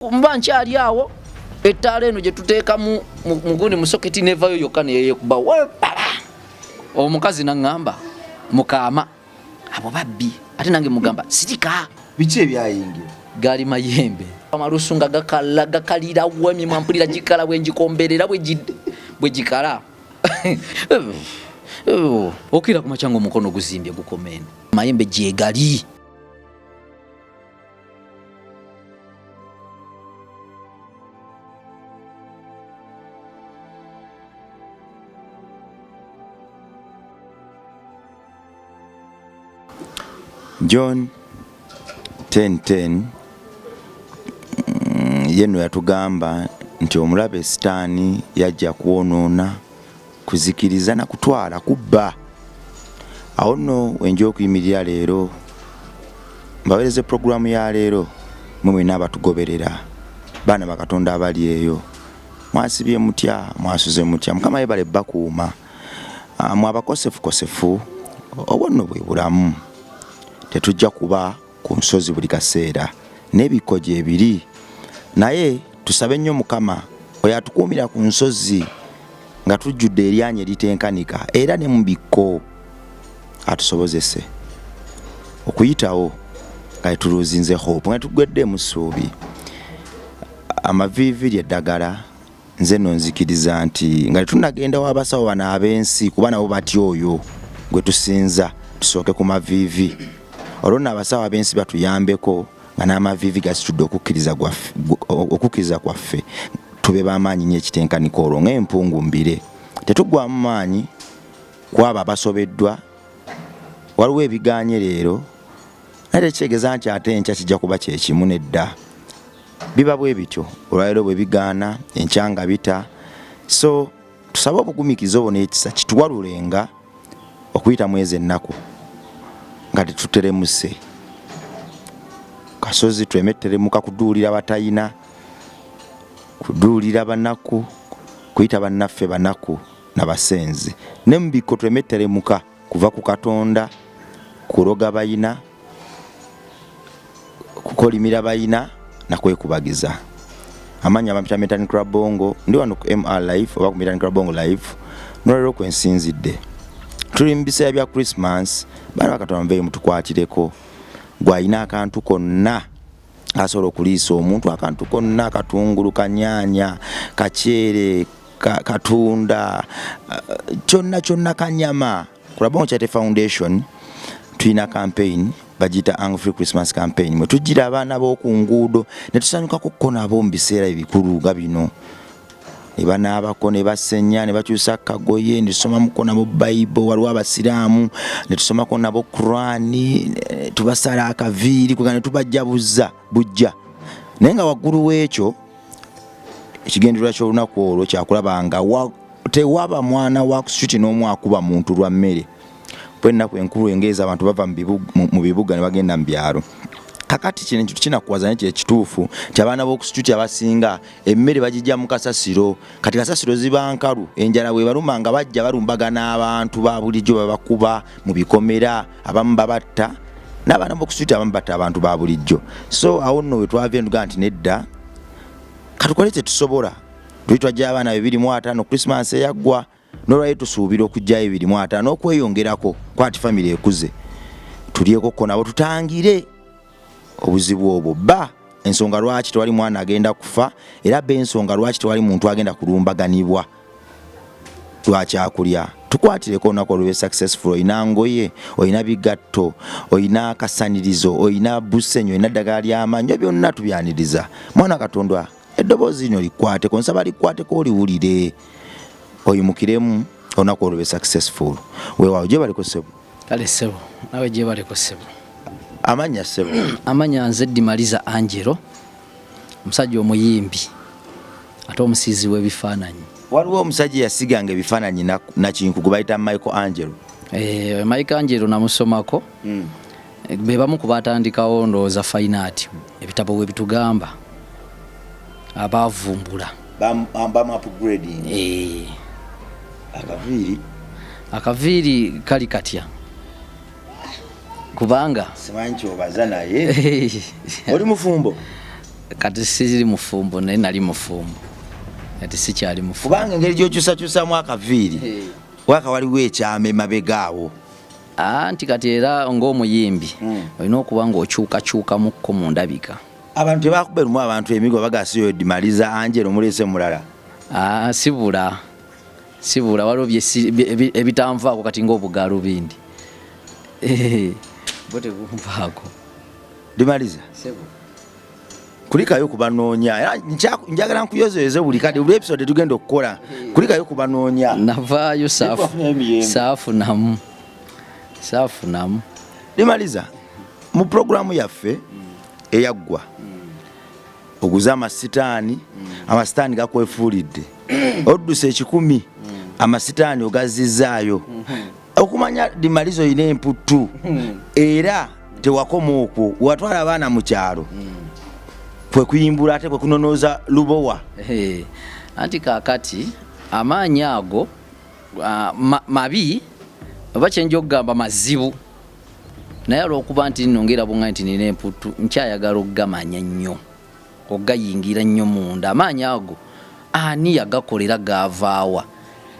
Mba nkyali awo ettaala eno gye tuteeka mu gundi mu soketi nevayo yokka ne kuba wepala. Omukazi n'angamba mukaama abo babbi ate nange mugamba sitika biki ebyayingira gali mayembe amalusu nga gakalira wemi mwampulira gikala bwenjikomberera bwegikala okira ku macyango omukono guzimbye gukomeno mayembe gyegali. John 10:10 yeno yatugamba nti omulabe sitaani yajja kuwonoona kuzikiriza na kutwala kubba. Awo nno wenja okuyimirira leero mbaweereze programu ya leero mwena abatugoberera baana bakatonda abali eyo mwasibye mutya mwasuze mutya mukama yebale bakuuma mwabakosefu obwo nno bwe bulamu. Tetujja kuba ku nsozi buli kaseera n'ebikoje ebiri naye tusabe nnyo mukama oyo atukuumira ku nsozi nga tujjudde eryanye litenkanika era ne mu bikko atusobozese okuyitawo nga tuluzinze hope nga tugwedde mu ssuubi. Amavivi ly'eddagala nze nno nzikiriza nti nga tunagenda w'abasawo bano ab'ensi kuba nabo batya oyo gwe tusinza tusooke ku mavivi. Olwonna abasawo ab'ensi batuyambeko nga n'amavivi gasitudde okukkiriza kwaffe tube b'amaanyi nnyo ekitenkaniko olwo ng'empungu mbire. Tetugwamu maanyi kwabo abasobeddwa waliwo ebiganye leero naye tekyegeza nti ate enkya kijja kuba kyekimu nedda. Biba bwe bityo olwaleero bwe bigaana enkya nga bita. So tusabe obugumikiza obwo n'ekisa kituwalulenga okuyita mwezi ennaku nga tetuteremuse kasozi twemetteremuka kuduulira batayina kuduulira banaku kuyita bannaffe banaku n'abasenzi ne mu bikko twemetteremuka kuva ku Katonda kuloga bayina kukolimira bayina nakwekubagiza. Amanya amapita Meeting Club Bongo ndi wano ku MR Life oba ku Meeting Club Bongo Live n'olero kwensinzidde. Tuli mu biseera bya Christmas bana Katonda mbeere mutukwatireko gwayina akantu konna asobola okuliisa omuntu akantu konna akatungulu kanyaanya kaceere katunda kyonna kanyama. Club Bongo Charity Foundation tulina campaign bagita Ang Free Christmas campaign mwe tujjira abaana b'oku nguudo ne tusanyukako ko nabo mu biseera ebikulu nga bino. Ne banaabako ne basenya ne bakyusa kagoye ne tusoma mukona mu Bible waliwo abasiraamu ne tusomako nabo Qur'ani tubasala akaviiri kuga ne tubajjabuza bujja. Naye nga waggulu w'ekyo ekigendererwa ky'olunaku olwo kyakulabanga tewaba mwana wa street n'omu akuba muntu lwa mmere. Bwennaku enkulu engeza abantu bava mu bibuga ne bagenda mu byalo. Kakati kino kinakuwaza n'ekyo ekituufu nti abaana b'oku street abasinga emmere bagijja mu kasasiro kati kasasiro ziba nkalu enjala bwe baluma nga bajja balumbagana abantu ba bulijjo babakuba mu bikomera abamu babatta n'abaana b'oku street abamu batta abantu ba bulijjo. So awo nno we twavye nduga nti nedda katukole kye tusobola twajja abaana 250 Christmas eyaggwa n'olwayo tusuubira okujjayo 250 okweyongerako kwati family ekuze tulyeko ko nabo tutangire obuzibu obwo ba ensonga lwaki tewali mwana agenda kufa era be ensonga lwaki tewali muntu agenda kulumbaganibwa lwakyakulya. Tukwatireko olunaku olube successful. Oyina ngoye oyina bigatto oyina kasanirizo oyina busenyo oyina ddagala ly'amaanyi byonna tubyaniriza. Mwana Katonda eddoboozi lino likwateko nsaba likwateko oliwulire oyimukiremu olunaku olube successful. Weewaawo gye baliko ssebo kale ssebo nawe gye baliko ssebo. Amanya ssebo amanya nze Dimaliza Angelo omusajja omuyimbi ate omusizi w'ebifaananyi. Waliwo omusajja yasiganga ebifaananyi nakinkugu bayita Michael Angelo. Michael Angelo namusomako be bamu ku batandikawo ndowooza fine art ebitabo bwe bitugamba abavumbula bamu upgrading. Akaviiri kali katya kubanga simanyi kyobaza naye oli mufumbo kati siri mufumbo naye nali mufumbo kati sikyali mufumbo kubanga engeri gy'okyusakyusamu akaviiri waka waliwo ekyama emabegaawo nti kati era ng'omuyimbi olina okuba ng'okyukakyukamukko mu ndabika. Abantu tebakuberumu abantu emigwa bagasiyo Dimaliza Angelo mulese mulala. Sibula waliwo ebitanvaako kati ng'obugaalo bindi bote bumvaako Dimaliza kulikayo kubanoonya njagala nkuyozeeze buli kati buli episode tugenda okukola kulikayo kubanoonya navaayo saafunamu Dimaliza mu programu yaffe eyaggwa oguza amasitaani gakwefuulidde odduse 10 amasitaani ogazizaayo okumanya Dimaliza oyina emputtu era tewakoma okwo watwala abaana mu kyalo kwe kuyimbula ate kwe kunonooza lubowa anti kaakati amaanyi ago mabi oba kyenja okugamba mazibu naye olw'okuba nti nongera bunga nti nina emputtu nkyayagala okugamanya nnyo okugayingira nnyo munda amaanyi ago ani yagakolera gaavaawa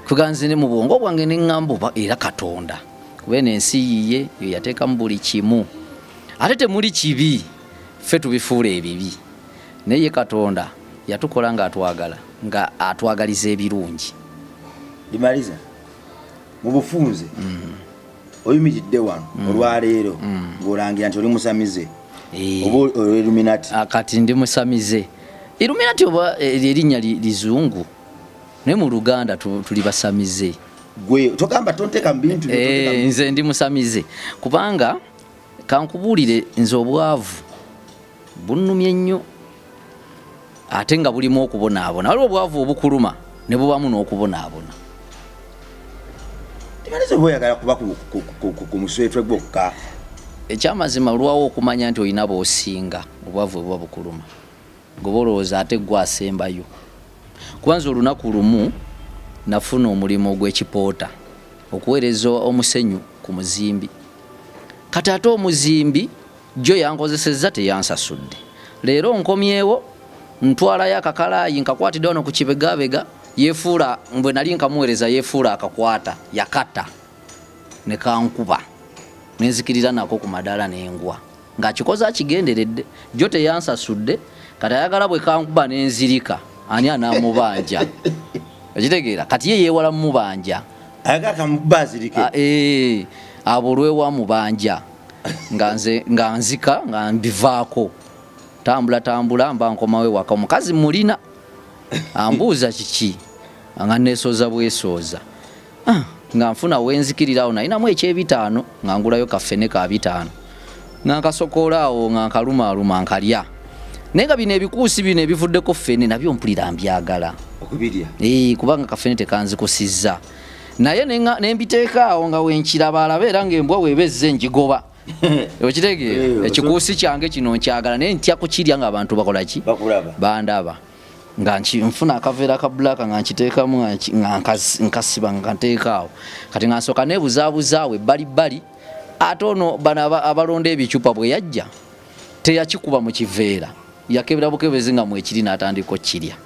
kuganze ne mu bwongo bwange ne ŋŋamba oba era Katonda kuba eno ensi yiye yateekamu buli kimu ate temuli kibi ffe tubifuula ebibi naye Katonda yatukola nga atwagaliza ebirungi. Dimaliza mu bufunze oyimiridde wano olwaleero ng'olangira nti oli musamize oba Illuminati. Kati ndi musamize Illuminati oba erinnya lizungu naye mu Luganda tuli basamize. Gwe togamba tonteeka mu bintu nze ndi musamize kubanga kankubuulire nze obwavu bunnumye nnyo ate nga bulimu okubonaabona waliwo obwavu obukuluma ne bubamu n'okubonaabona. Dimaliza oyagala kuba ku muswetwe gwokka ekyamazima olwawo okumanya nti olina b'osinga obwavu buba bukuluma ngoba olowooza ate gwasembayo kubanza olunaku lumu nafuna omulimu ogw'ekipoota okuweereza omusenyu ku muzimbi kati ate omuzimbi jjo yankozesezza teyansasudde leero nkomyewo ntwalayo akakalaayi nkakwatidde wano ku kibegabega yefuula mbwe nali nkamuweereza yefuula akakwata yakata ne kankuba nenzikirira nako ku madaala n'engwa ng'akikoze akigenderedde jjo teyansasudde kati ayagala bwe kankuba nenzirika ani anaamubanja okitegeera kati ye yeewala mumubanja ayagala kamubazirike abo olw'ewamubanja nga nzika nga mbivaako tambula mba nkomawe waka omukazi mulina ambuuza kiki nga neesooza bwesooza nga nfuna wenzikirirawo nalinamu eky'ebitaano nga ngulayo kaffene ka 5 nga nkasokoolaawo nga nkalumaaluma nkalya naye nga bino ebikuusi bino ebivuddeko ffene nabyo mpulira mbyagala okubirya kubanga kaffene tekanzikusizza naye nembiteekaawo nga wenkiraba alaba era ng'embwa weebezze njigoba okitegeera ekikuusi kyange kino nkyagala naye ntya kukirya ng'abantu bakola ki bandaba nga nfuna akaveera ka bbulaaka nga nkiteekamu nga nkasiba nga nteekaawo kati nga nsooka neebuzaabuzaawo ebbalibbali ate ono bano abalonda ebicupa bwe yajja teyakikuba mu kiveera yakebera bukebezi nga mwekiri n'atandika okkirya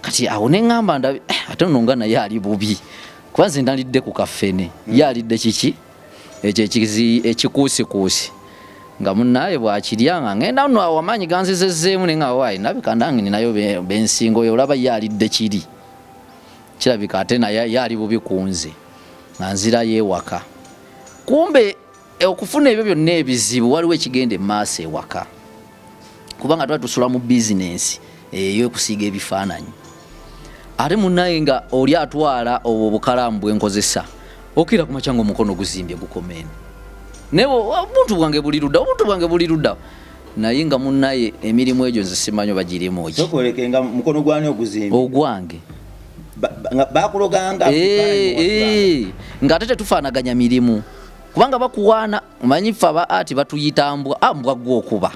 kati awo ne ŋŋamba ndabe ate ono nga naye ali bubi kuba nze nalidde ku kaffene ye alidde kiki ekyo ekikuusikuusi nga munnaye bwakirya nga ngenda nno awo amaanyi ganzizezzeemu naye nga waayi nabika nange ninayo bensinga oyo olaba ye alidde kiri kirabika ate naye ye ali bubi ku nze nga nzirayo ewaka kumbe okufuna ebyo byonna ebizibu waliwo ekigenda emaaso ewaka kubanga tuba tusula mu bizinensi eyokusiiga ebifaananyi ate munnaye nga oli atwala obwo obukalaamu bwenkozesa okira ku makyanga omukono guzimbye gukomeeni naye obuntu bwange buli ludda naye nga munnaye emirimu egyo nze simanyi bagirimu ki sokolekenga mukono gwani oguzimbye ogwange bakuloganga nga ate tetufaanaganya mirimu kubanga bakuwaana omanyi ffe aba ati batuyita mbwa gwokuba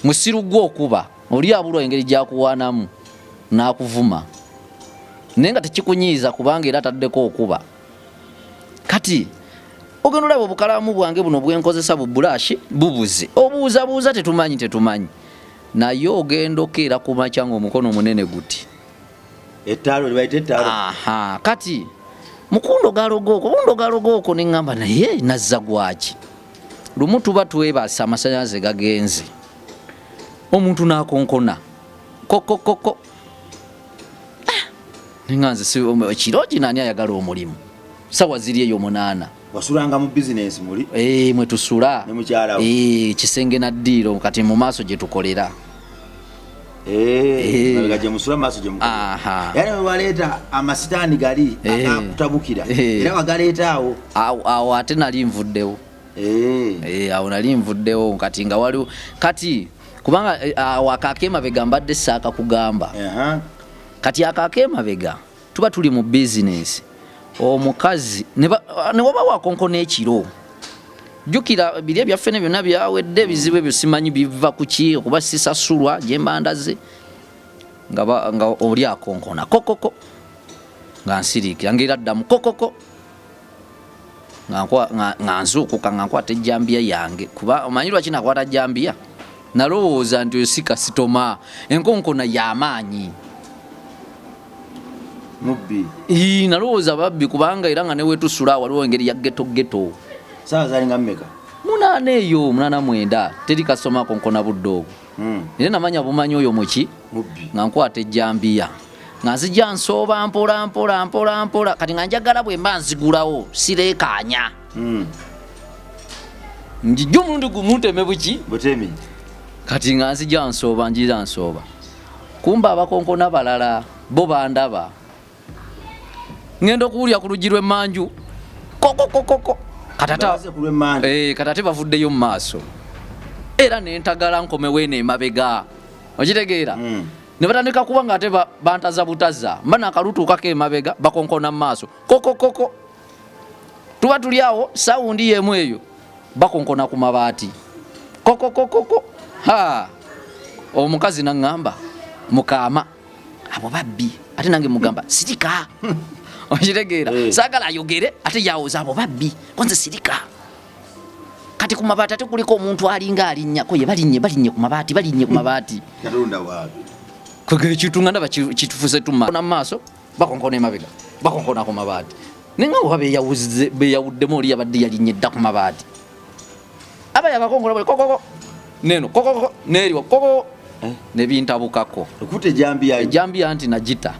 musiru gwokuba oli abulwa engeri gyakuwaanamu n'akuvuma naye nga tekikunyiiza kubanga era ataddeko okuba kati ogenda olaba obukalaamu bwange buno bwenkozesa bubulaashi bubuze obuuzabuuza tetumanyi naye ogenda okeera ku makya ng'omukono munene guti ettalo libayita ettalo. aha kati mukundo galogooko ne ŋŋamba naye nazza gwaki lumu tuba twebaasa amasanyalaze gagenze omuntu n'akonkona kokokoko ninganze kiro kinani ayagala omulimu sawa ziri eyo 8 wasulanga mu business muli mwe tusula ne mukyala kisenge na ddiiro kati mu maaso gye tukolera gaje musula maaso gye mukolera yani waleeta amasitaani gali akakutabukira era wagaleeta awo ate nali nvuddewo awo nali nvuddewo kati nga waliwo kati kubanga awo akakeemabega mbadde saaka kugamba kati akakeemabega tuba tuli mu business omukazi ne waba wakonkona ekiro jjukira biri ebyaffe ne byonna byawedde ebizibu ebyo simanyi biva ku ki okuba sisasulwa gye mbandaze nga oli akonkona kokoko nga nsiriikira ngaera ddamu kokoko nga nzuukuka nga nkwata ejjambiya yange kuba omanyi lwaki nakwata jjambiya nalowooza nti oyo si kasitoma enkonkona y'amaanyi mubbi nalowooza babbi kubanga era nga newetusula waliwo engeri ya geto sawa zalinga mmeka 8 eyo 89 teri kasoma konkona budde obwo era namanya bumanyi oyo muki nga nkwata ejjambiya nga nzija nsooba mpola kati nga njagala bwe mba nzigulawo sireekaanya njijja omulundi gumu nteme buki butemi kati nga nzija nsooba kumba abakonkona balala bo bandaba ngenda okuwulya ku luggi lw'emmanju kokokokoko katate bavuddeyo mu maaso era nentagala nkomewo eno emabega okitegeera ne batandika kuba nga ate bantaza butaza mba nakalutuukako emabega bakonkona mu maaso kokokoko tuba tuli awo sawundi yemu eyo bakonkona ku mabaati kokokokoko omukazi naŋŋamba mukaama abo babbi ate nange mugamba sirika okitegeera saagala ayogere ate yawooza abo babbi konze sirika kati ku mabaati ate kuliko omuntu alinga alinnyako ye balinnye ku mabaati katonda waabe kwegekitu nga ndaba kitufuse tuma maaso bakonkona emabega bakonkona ku mabaati nenga oba beyawuddemu oli yabadde yalinnye dda ku mabaati aba yabakongola buli kokoko neno kokoko neriwa koko nebintabukako okuta ejambiya nti nagita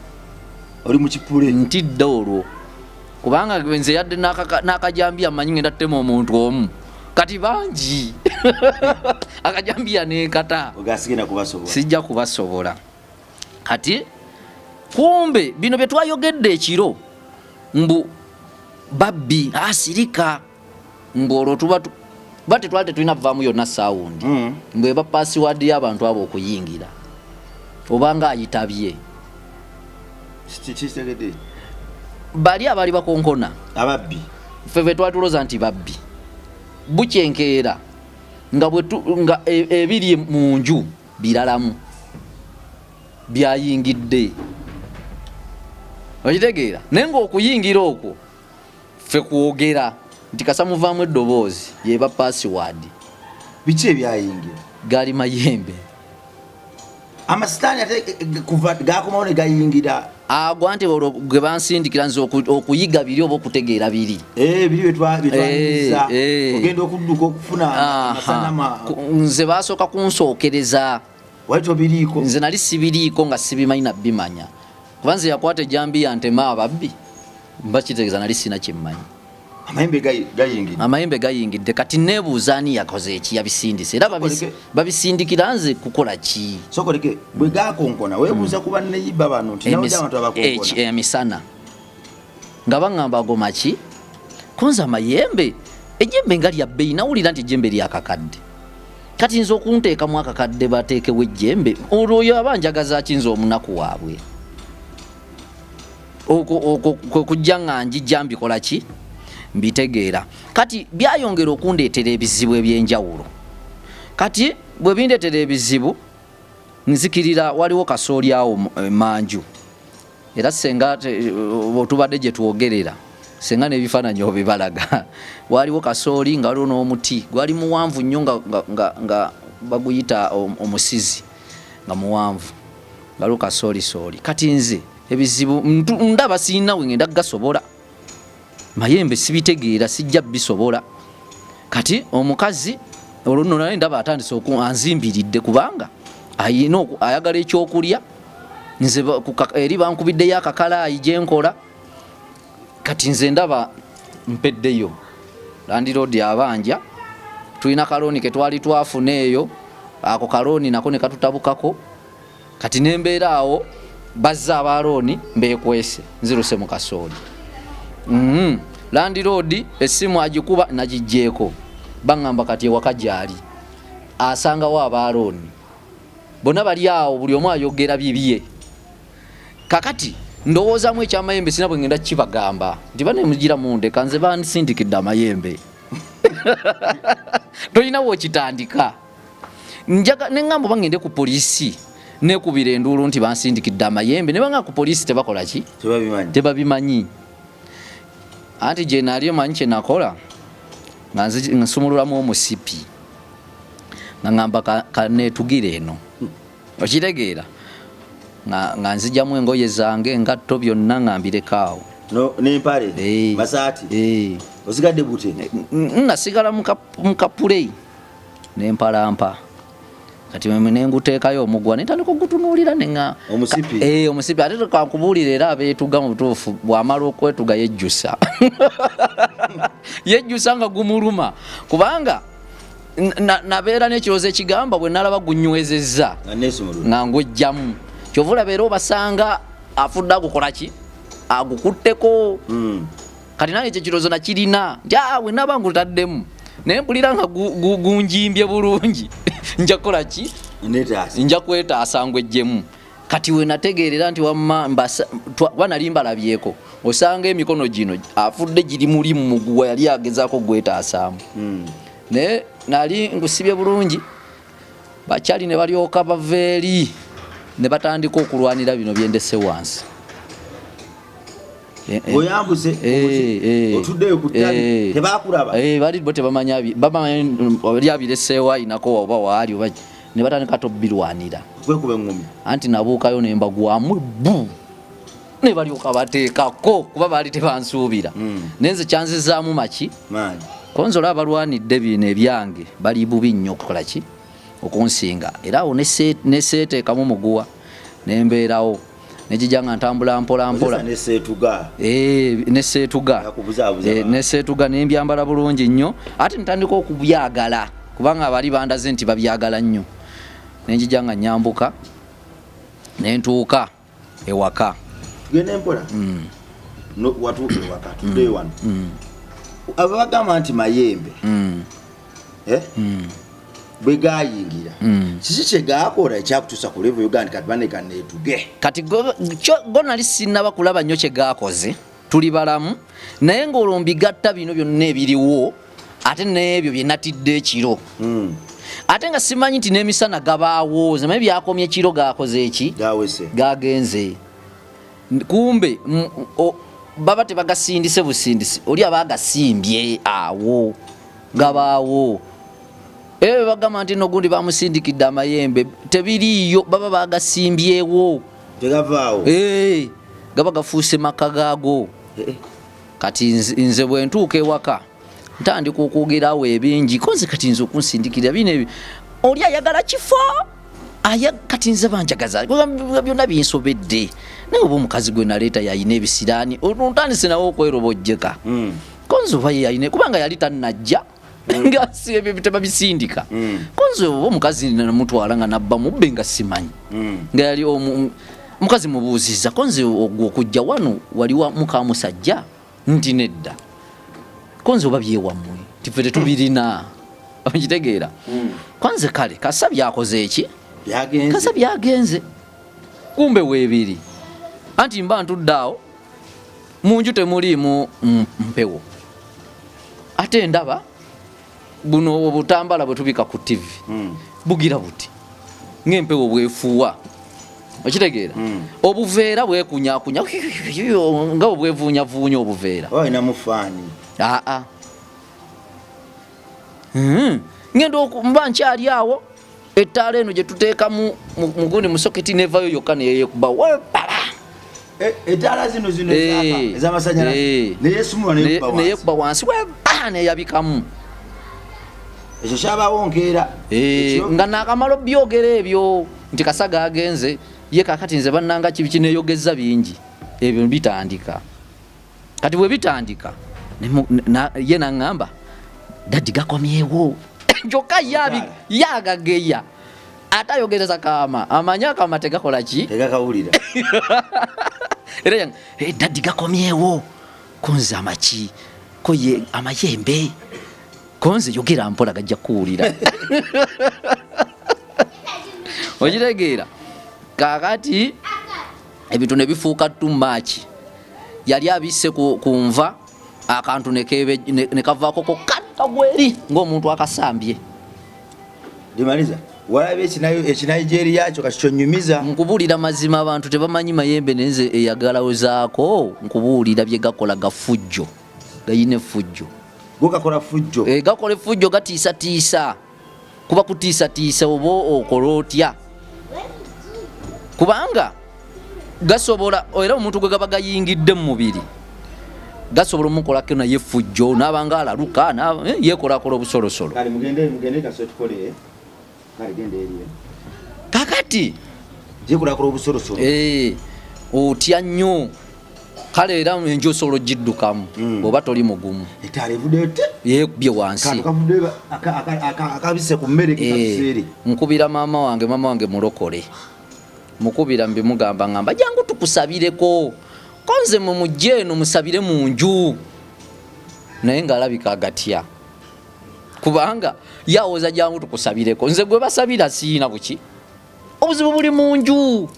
oli mu kipule nti dda olwo kubanga nze yadde n'akajambiya mmanyi ngenda ttema omuntu omu kati bangi akajambiya nenkata sijja kubasobola kati kumbe bino bye twayogedde ekiro mbu babbi asirika ng'olwo tuba tetwali tetulina vaamu yonna saawundi mbwe ba password y'abantu abo okuyingira obanga ayitabye bali abali bakonkona ababbi ffe be twatuloza nti babbi bukyenkeera nga ebiri mu nju biralamu byayingidde okitegeera naye ng'okuyingira okwo ffe kwogera nti kasa muvaamu eddoboozi yeba password biki ebyayingira gali mayembe amasitaani ate kuva gakomawo ne gayingira agwa nti gwe bansindikira nze okuyiga biri oba okutegeera biri biri byetwayingiza ogenda okudduka okufuna amasanama nze basooka kunsookereza wali tobiriiko nze nali sibiriiko nga sibimanyi nabbimanya kuba nze yakwata ejjambiya ntema ababbi mba kitegeeza nali sina kyemmanyi amayembe gayingidde kati nebuuza ani yakoze eki yabisindise era babisindikira nze kukola ki sokoleke bwe gakonkona webuuza kuba neyiba bano nti nawo abantu abakonkona emisana nga baŋŋamba agoma ki kunze amayembe ejjembe nga lya bbeeyi nawulira nti ejjembe lyakakadde kati nze okunteekamu akakadde bateekewo ejjembe olwo oyo abanjagaza kinze omunaku waabwe kujja nga njijja mbikola ki mbitegeera kati byayongera okundeetera ebizibu ebyenjawulo kati bwe bindeetera ebizibu nzikirira waliwo kasooli awo emanju era senga otubadde gye twogerera senga n'ebifaananyi obibalaga waliwo kasooli nga waliwo n'omuti gwali muwanvu nnyo nga baguyita omusizi nga muwanvu ngaluka soli kati nze ebizibu ndaba sina ngenda gasobola mayembe sibitegeera sijja bisobola kati omukazi olunno naye ndaba atandise anzimbiridde kubanga ayagala ekyokulya nze eri bankubiddeyo akakalaayi gyenkola kati nze ndaba mpeddeyo landiroodi abanja tulina kalooni ketwali twafuna eyo ako kalooni nako ne katutabukako kati nembeera awo bazza abalooni mbeekwese nziruse mu kasooli landiroodi essimu agikuba nagijjeeko baŋŋamba kati ewaka gyali asangawo abalooni bonna bali awo buli omu ayogera bibye kakati ndowoozamu ekyamayembe sina bwe ngenda kibagamba nti banemugira mundeka nze bansindikidde amayembe tolina wookitandika neŋŋamba oba ngende ku poliisi nekubira enduulu nti bansindikidde amayembe ne banga ku poliisi tebakola ki tebabimanyi anti gye nali omanyi kye nakola nga nsumululamu omusipi nga ŋŋamba kaneetugire eno okitegeera nga nzijjamu engoye zange engatto byonna ngambireko nempale masaati osigadde bute nasigala mukapuleyi nempalampa kati nenguteekayo omugwa nentandika okugutunuulira nenga omusipi ate kankubuulira era abeetuga mu butuufu bw'amala okwetuga yejjusa yejjusa nga gumuluma kubanga nabeera n'ekirowoozo ekigamba bwe nalaba gunywezezza nga ngujjamu kyova olaba era obasanga afudde agukola ki agukutteko kati nange ekyo kirowoozo nakirina nti bwe naba ngutaddemu naye mpulira nga gunjimbye bulungi nja kukola ki nja kwetaasa ngwejjemu kati we nategeerera nti wamma banali mbalabyeko osanga emikono gino afudde giri muli mu muguwa yali agezaako gwetaasaamu naye nali ngusibye bulungi bakyali ne balyoka bava eri ne batandika okulwanira bino byendese wansi oyambuse otuddeyo ku ttabi tebakulaba bali bo tebamanya bali abireseewo ayinako oba waali oba ne batandika tobirwanira kwekuba eŋŋumi anti nabuukayo ne mbagwamu bbu ne balyoka bateekako kuba baali tebansuubira naye nze kyanzizaamu maki konzi olaba balwanidde bino ebyange bali bubi nnyo okukola ki okunsinga era awo neseeteekamu muguwa nembeerawo nejija nga ntambula mpolampola neseetuga nembyambala bulungi nnyo ate ntandika okubyagala kubanga abali bandaze nti babyagala nnyo nenjija nga nyambuka nentuuka ewaka tugende mpola watuuka ewaka tuddeyo wano abagamba nti mayembe bwe gayingira kiki kye gakola ekyakutuusa ku level Uganda kati baneetuge kati go nali sinaba kulaba nnyo kye gakoze tuli balamu naye ng'olombigatta bino byonna ebiriwo ate n'ebyo bye natidde ekiro ate nga simanyi nti n'emisana gabaawo zamaye byakomye ekiro gakoze eki gagenze kumbe baba tebagasindise busindisi oli aba agasimbye awo gabaawo bagamba nti nogundi bamusindikidde amayembe tebiriiyo baba bagasimbyewo tegavaawo gaba gafuuse maka gaago kati nze bwe ntuuka ewaka ntandika okwogerawo ebingi konze kati nze okunsindikira bino oli ayagala kifo kati nze banjagaza byonna binsobedde naye oba omukazi gwe naleeta yayina ebisiraani ntandise nawe okwerobojjeka konze oba yeyayina kubanga yali tannajja nga si ebyo tebabisindika konze oba omukazi namutwala nga nabba mubbe nga simanyi nga yali omukazi mubuuziza konze ogwo okujja wano wali muka musajja nti nedda konze oba byewammwe tife tetubirina okitegeera konze kale kasa byakoze eki kasa byagenze kumbe weebiri anti mba ntuddaawo munju temuliimu mpewo ate ndaba buno obutambala bwe tubika ku TV bugira buti ng'empewo bwefuuwa okitegeera obuveera bwekunyakunya nga obwevuunyavuunya obuveera olina mufaani ngenda mba nkyali awo ettaala eno gye tuteeka mugundi mu soketi nevayo yokka neyekuba ettaala zino ez'amasanyalaze neyekuba wansi neyabikamu ekyo kyabawo nkeera nga nakamala byogera ebyo nti Kasaga agenze ye kakati nze bannanga kibi kineyogeza bingi ebyo bitandika kati bwe bitandika ye naŋŋamba dadi gakomyewo kyokka yagageya atayogereza Kaama amanya Kaama tegakola ki tegakawulira era dadi gakomyewo konze amaki koye amayembe konze yogera mpola gajja kuwulira okitegeera kakati ebintu ne bifuuka too much yali abisse kunva akantu ne kavaako kokkatta gweri ng'omuntu akasambye limaliza walabe ekinayijeeri yakyo kati kyonnyumiza nkubuulira mazima abantu tebamanyi mayembe nenze eyagalawozaako nkubuulira bye gakola gafujjo gayina effujjo gakola fujjo gakola effujjo gatiisatiisa kuba kutiisatiisa oba okola otya kubanga gasobola era omuntu gwe gaba gayingidde mu mubiri gasobola omukolako naye effujjo n'abanga alaluka yekolakola obusolosolo kakati yekolakola obusolosolo otya nnyo kale era enjosolo giddukamu bw'oba toli mugumu yekubye wansi akabise ku mmere kikaseere nkubira maama wange mulokole mukubira mbimugamba ngamba jangu tukusabireko konze mu mujje eno musabire mu nju naye ng'alabika agatya kubanga yawoza jangu tukusabireko nze gwe basabira siina buki obuzibu buli mu nju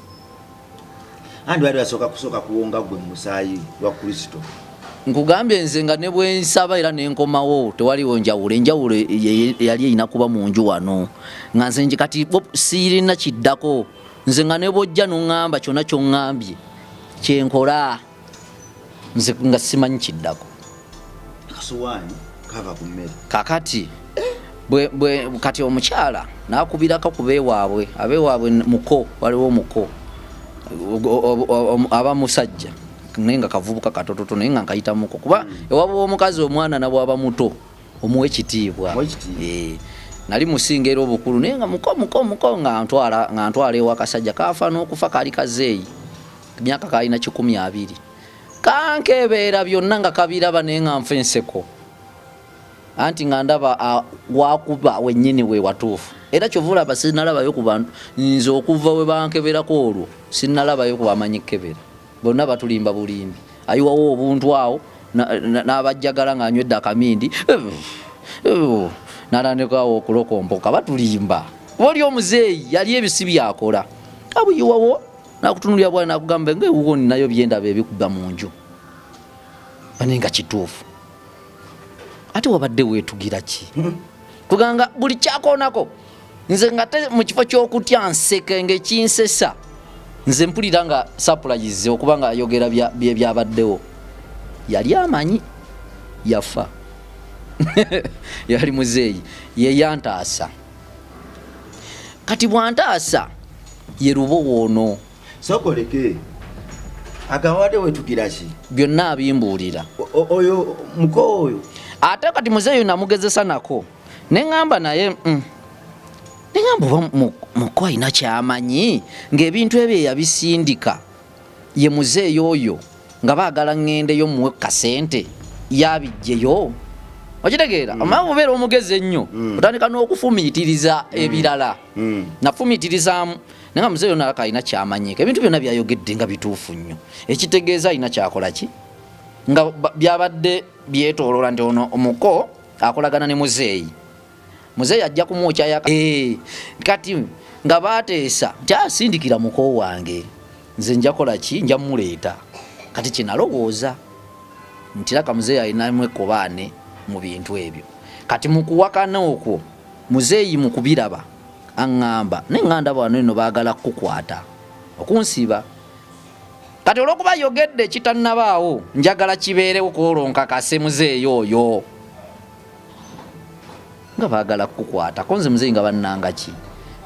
andi bali basooka kuwonga gwe mu musaayi gwa Kristo nkugambye nze nga ne bwe nsaba era n'enkomawo tewaliwo enjawulo yali erina kuba mu nju wano nga nze kati siirina kiddako nze nga ne bw'ojja n'oŋŋamba kyonna ky'oŋŋambye kyenkola nze nga simanyi kiddako akasowaani kava ku mmere kakati kati omukyala n'akubirako ku abeewaabwe muko waliwo muko aba musajja naye nga kavubuka katototo naye nga nkayita muko kuba ewaba w'omukazi omwana nabwaba muto omuwa ekitiibwa nali musinga era obukulu naye nga muko nga ntwala ewa kasajja kafa n'okufa kaali kazeeyi emyaka kalina 12 kankebeera byonna nga kabiraba naye nga nfa enseko anti nga ndaba wakuba wennyini we watuufu era kyovulaba sinalabayo ku bantu nze okuva we bankeberako olwo sinalabayo ku bamanyi kkebera bonna batulimba bulimbi ayiwawo obuntu awo n'abajjagala nga anywedde akamindi n'atandikawo okulokompoka batulimba oli omuzeeyi yali ebisi byakola abuyiwawo nakutunulya bwali nakugamba ngaewuwo ninayo byendaba ebikuba mu nju bane nga kituufu ate wabadde weetugira ki kuganga buli kyakoonako nze nga mu kifo ky'okutya nseke ng'ekinsesa nze mpulira nga surprise okuba nga ayogera byabaddewo yali amanyi yafa yali muzeeyi yeyantaasa kati bwantaasa ye lubo woono sokoleke agawadde wetugira ki byonna abimbuulira oyo muko oyo ate kati muzeeyi namugezesa nako neŋŋamba naye neŋŋamba oba muko alina kyamanyi ng'ebintu ebyo yabisindika ye muzeeyi oyo nga baagala ŋŋendeyo muwe kasente yabijjeyo okitegeera amala bubeera omugezi ennyo otandika n'okufumiitiriza ebirala nafumiitirizaamu naye nga muzeeyi nalaka alina kyamanyiika ebintu byonna byayogedde nga bituufu nnyo ekitegeeza alina kyakola ki nga byabadde byetooloola nti ono omuko akolagana ne muzeeyi ajja kumwokya kati nga baateesa nti asindikira muko wange nze njakola ki nja muleeta kati kinalowooza nti laka muzeeyi alinamu ekkobaane mu bintu ebyo kati mukuwakana okwo muzeeyi mukubiraba aŋŋamba neŋŋanda bano eno baagala kukwata okunsiba kati olwokuba yogedde kitannabaawo njagala kibeerewo kwolonka kase muzeeyi oyo nga baagala kukwata konze muzeeyi nga bannanga ki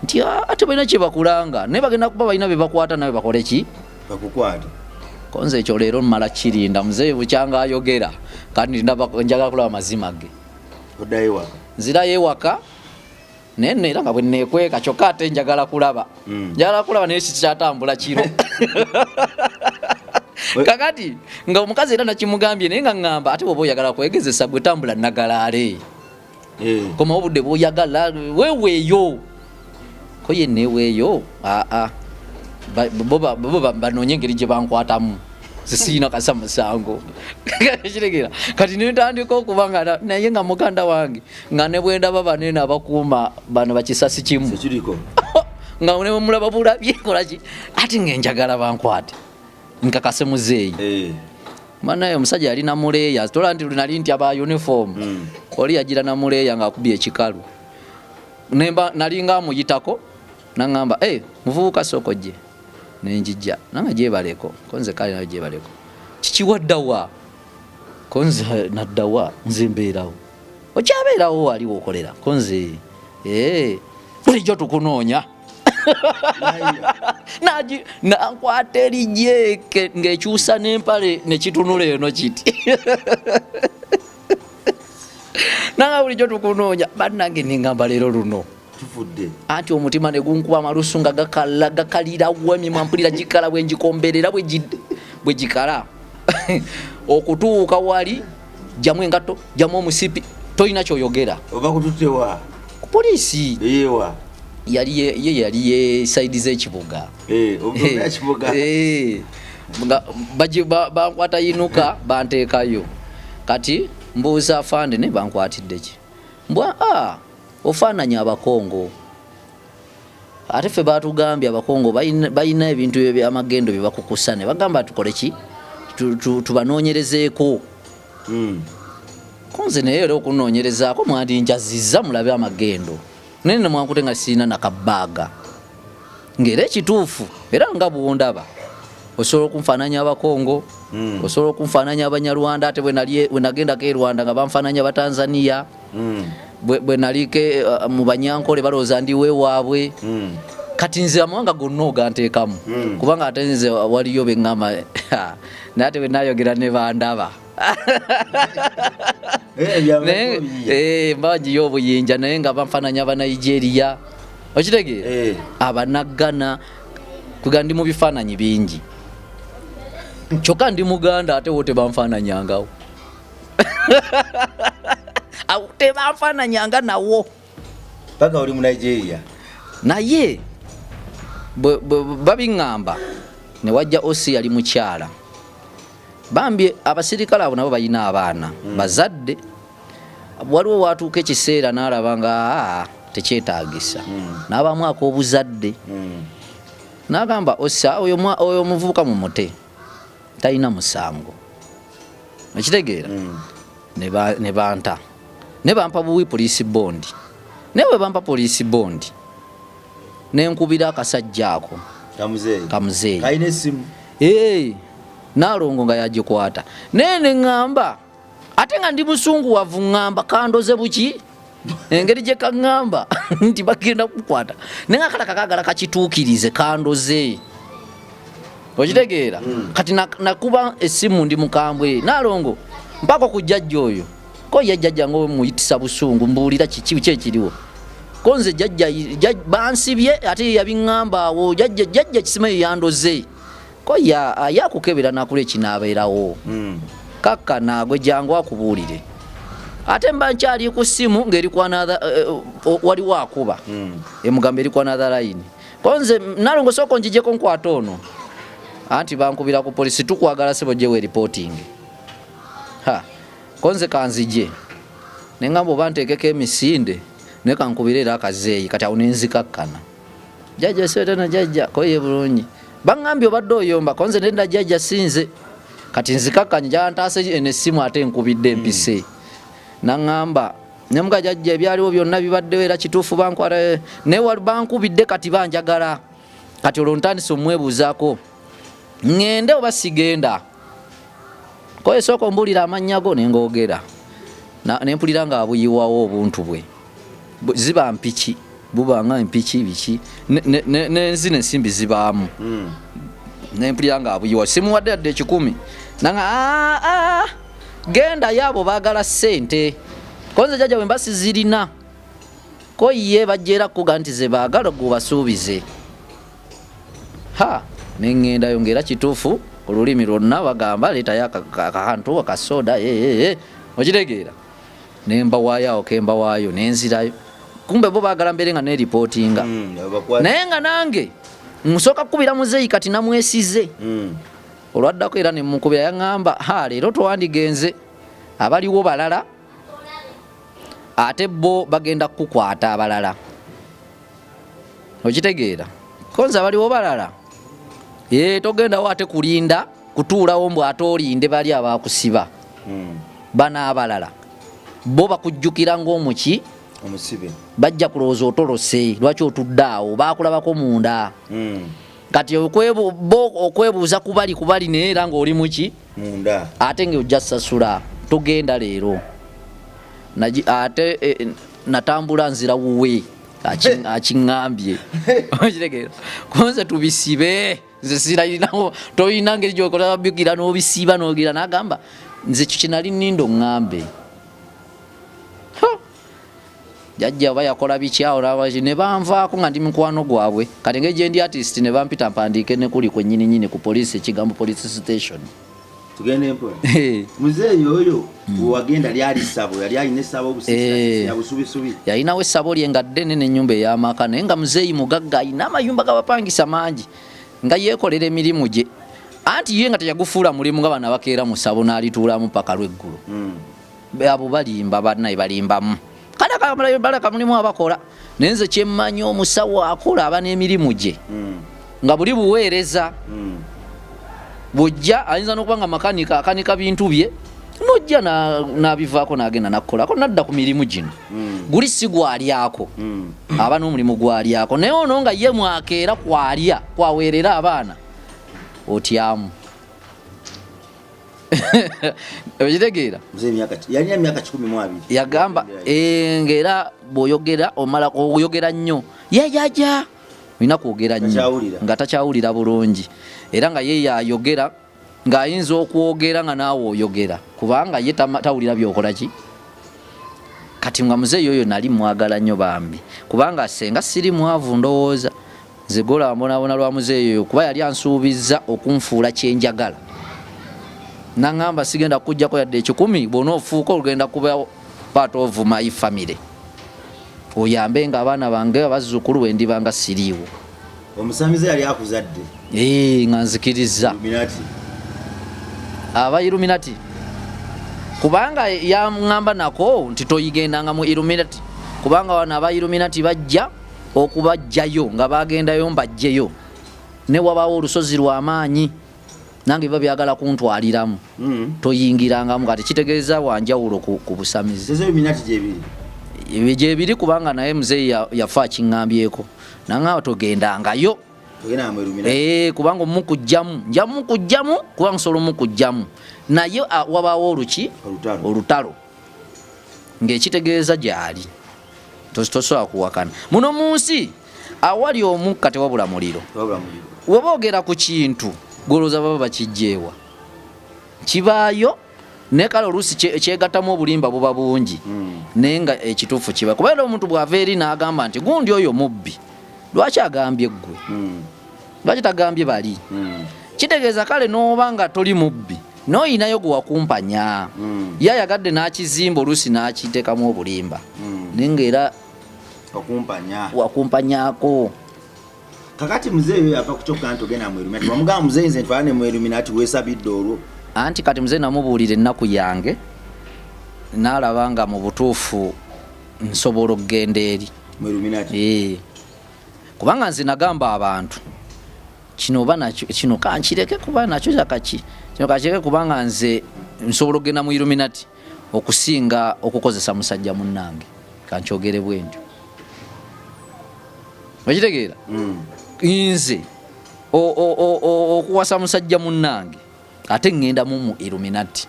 nti ate balina kye bakulanga naye bagenda kuba balina be bakwata nawe bakole ki bakukwate konze ekyo leero mmala kirinda muzeeyi bukyanga ayogera kandi njagala kulaba mazima ge oddayo waka nzirayo ewaka naye neera nga bwe neekweka kyokka ate njagala kulaba naye kikyatambula kiro kakati nga omukazi era nakimugambye naye nga ŋŋamba ate bwoba oyagala kwegezesa gwe tambula nagalaale koma obudde bwoyagala weweeyo ko yenna eweeyo bo banoonye engeri gye bankwatamu sisiina kasa musango kiregera kati nentandika okuba nga naye nga muganda wange nga ne bwendaba banene abakuuma bano bakisasi kimu nga ne mulaba bulabye kolaki ati ngenjagala bankwate nkakase muzeeyi manaye omusajja yali namuleeya tola nti lunali nti aba uniform oli yagira namuleeya ng'akubye ekikalu nalinga amuyitako naŋŋamba muvubuka soko gye nenjijja nanga gyebaleko konze kale nayo gyebaleko kikiwaddawa konze naddawa nze mbeerawo okyabeerawo waliwo okolera konze bulijjo tukunoonya nankwata erijje ng'ekyusa n'empale nekitunula eno kiti nanga bulijjo tukunoonya bannange neŋŋamba leero luno anti omutima ne gunkuba amalusu nga gakalira wemimwa mpulira gikala bwengikomberera bwe gikala okutuuka wali jamu engato jamu omusipi tolina kyoyogera oba kututewa ku poliisi eyewa yali ye saidi z'ekibuga bankwata yinuka banteekayo kati mbuuza afande ne bankwatidde ki mbwa ofaananya abakongo ate ffe batugambye abakongo balina ebintu byamagendo bye bakukusa ne bagamba tukole ki tubanoonyerezeeko konze naye era okunoonyerezaako mwandinjazizza mulabe amagendo naye nemwankute nga sirina nakabbaaga ng'era ekituufu era nga bwondaba osobola okunfaananya abakongo osobola okunfaananya abanyarwanda ate bwe nagendako e Rwanda nga banfaananya abatanzania bwe nalike mu banyankole balowooza ndi weewaabwe kati nze amawanga gonna oganteekamu kubanga ate nze waliyo beŋŋamba naye ate bwe nayogera ne bandaba mbagiyo obuyinja naye nga banfaananya abanigeria okitegeera abanagana kuga ndi mu bifaananyi bingi kyokka ndi muganda ate wo tebanfaananyangawo tebanfaananyanga nawo paka oli mu Nigeria naye babiŋŋamba ne wajja osi yali mukyala bambye abasirikale abo nabo balina abaana bazadde waliwo watuuka ekiseera n'alaba nga tekyetaagisa n'abamu ak'obuzadde n'agamba osa oyo omuvubuka mu mute talina musango ekitegeera ne banta ne bampa buwi poliisi bondi naye bwe bampa poliisi bondi nenkubira akasajja ako kamuzeeyi kalina essimu naalongo nga yagikwata naye neŋŋamba ate nga ndi musunguwavu ŋŋamba kandoze buki engeri gye kaŋŋamba nti bagenda kukwata naye nga kala kakagala kakituukirize kandoze okitegeera kati nakuba essimu ndi mukambwe naalongo mpaka ku jjajja oyo ko yajjajja nga muyitisa busungu mbuulira kiki ekiriwo ko nze jjajja bansibye ate yabiŋŋamba awo jjajja kisimayo yandoze ko yakukebera nakula ekinaabeerawo kakka naagwe jangu akubuulire ate mba nkyali ku ssimu ng'eri waliwo akuba emugamba eri kwanatha line ko nze nalongo soko njijeko nkwata ono anti bankubira ku polisi tukwagala sebo gyewe reporting ko nze kanzije neŋŋamba oba nteekeko emisinde naye kankubira era akazeeyi kati awo nenzikakkana jjajja siwetana jjajja koye bulungi baŋŋambye obadde oyomba ko nze nenda jjajja sinze kati nzikakkanye gyantaase enessimu ate nkubidde empise naŋŋamba nemuga jjajja ebyaliwo byonna bibaddewo era kituufu bankwata naye wali bankubidde kati banjagala kati olwo ntandise omwebuuzaako ŋŋende oba sigenda ko esooka ombuulira amannya go nengoogera nempulira nga abuyiwawo obuntu bwe ziba mpiki bubanga empiki biki nenzina ensimbi zibaamu nempulira nga abuyiwa simuwadde yadde 10 nanga genda yabo baagala ssente konze jjajja bwe mbasi zirina ko ye bajjera kuga nti ze baagala gubasuubize neŋŋendayo ng'era kituufu olulimi lwonna bagamba leetayo akantu akasoda okitegeera nemba waayo kemba waayo nenzirayo kumbe bo baagala mbeere nga neripootinga naye nga nange nsooka kukubira muzeeyi kati namwesize olwaddako era nemukubira yaŋŋamba leero towandigenze abaliwo balala ate bo bagenda kukukwata abalala okitegeera konze abaliwo balala togendawo ate kulinda kutuulawo mbw ate olinde bali abakusiba bana abalala bo bakujjukira ng'omuki omusibe bajja kulowooza otolose lwaki otudde awo bakulabako munda kati okwebuuza kubali naye era ng'oli muki munda ate ng'ojja sasula togenda leero ate natambula nzira wuwe akiŋŋambye okitegeera konze tubisibe nze sirayinawo toyina ngeri gyokola babikira n'obisiba n'ogira n'agamba nze kinali nnindo ŋŋambe jajja oba yakola biki awo ne banvaako nga ndi mukwano gwabwe kati engeri gye ndi artist ne bampita mpandiike ne kuli kwe nnyini ku poliisi ekigambo police station tugende empola muzeeyi oyo wagenda lyali ssabo yali alina essabo obusubisubi yalinawo essabo lye nga ddene n'ennyumba ey'amaka naye nga muzeeyi mugagga alina amayumba gabapangisa mangi nga yeekolera emirimu gye anti ye nga teyagufuula mulimu nga bana bakeera mu ssabo n'alituulamu paka lw'eggulu abo balimba bannaye balimbamu kale akabalaka mulimu abakola naye nze kyemmanyi omusawo akola aba n'emirimu gye nga buli buweereza bujja ayinza n'okuba nga makanika akanika bintu bye nojja n'abivaako n'agenda nakkolako nadda ku mirimu gino guli si gwalyako aba n'omulimu gwalyako naye ono nga ye mwakeera kwalya kwaweerera abaana otyamu okitegeera yalina emyaka 12 yagamba ng'era bw'oyogera omala oyogera nnyo yejaja olina kwogera nnyo nga takyawulira bulungi era nga ye yayogera ng'ayinza okwogera nga naawe oyogera kubanga ye tawulira byokola ki kati nga muzeeyi oyo nali mwagala nnyo bambi kubanga senga siri mwavu ndowooza nze gola mbonabona lwa muzeeyi oyo kuba yali ansuubizza okunfuula kyenjagala naŋŋamba sigenda kujjako yadde 10 bw'ona ofuuka olugenda kuba part of my family oyambe nga abaana bange abazzukulu bwe ndibanga siriiwo omusamize yali akuzadde nga nzikiriza aba Illuminati kubanga yaŋŋamba nako nti toyigendanga mu Illuminati kubanga wano aba Illuminati bajja okubajjayo nga bagendayo mbajjeyo ne wabaawo olusozi lw'amaanyi nange biba byagala kuntwaliramu toyingirangamu kati kitegeeza wanjawulo ku busamizi gyebiri kubanga naye muzeeyi yafa akiŋŋambyeko naŋŋamba togendangayo kubanga omukujjamu njamukujjamu kubanga nsobola omukujjamu naye wabaawo olutalo ng'ekitegeeza gyali tosobola kuwakana muno mu nsi awali omukka tewabula muliro weba ogera ku kintu golooza baba bakijjeewa kibaayo ne kale oluusi kyegattamu obulimba buba bungi naye nga ekituufu kiba kubaera omuntu bw'ava eri n'agamba nti gundi oyo mubbi lwaki agambye ggwe lwaki tagambye bali kitegeeza kale n'oba nga toli mubbi n'oyinayo gwe wakumpanya ye ayagadde n'akizimba oluusi n'akiteekamu obulimba naye ngaera wakumpanyaako kakati muzeeyi yava kukyokka nti ogenda mu Illuminati bamugamba muzeeyi nze ntwala ne mu Illuminati weesabidde olwo anti kati muzeeyi namubuulira ennaku yange n'alaba nga mu butuufu nsobola okugenda eri mu Illuminati kubanga nze nagamba abantu kino oba nakyo kino kankireke kuba nakyo kyakaki kino kakireke kubanga nze nsobola okugenda mu Illuminati okusinga okukozesa musajja munnange kankyogere bwentyo okitegeera nze okuwasa musajja munnange ate ŋŋenda mu Illuminati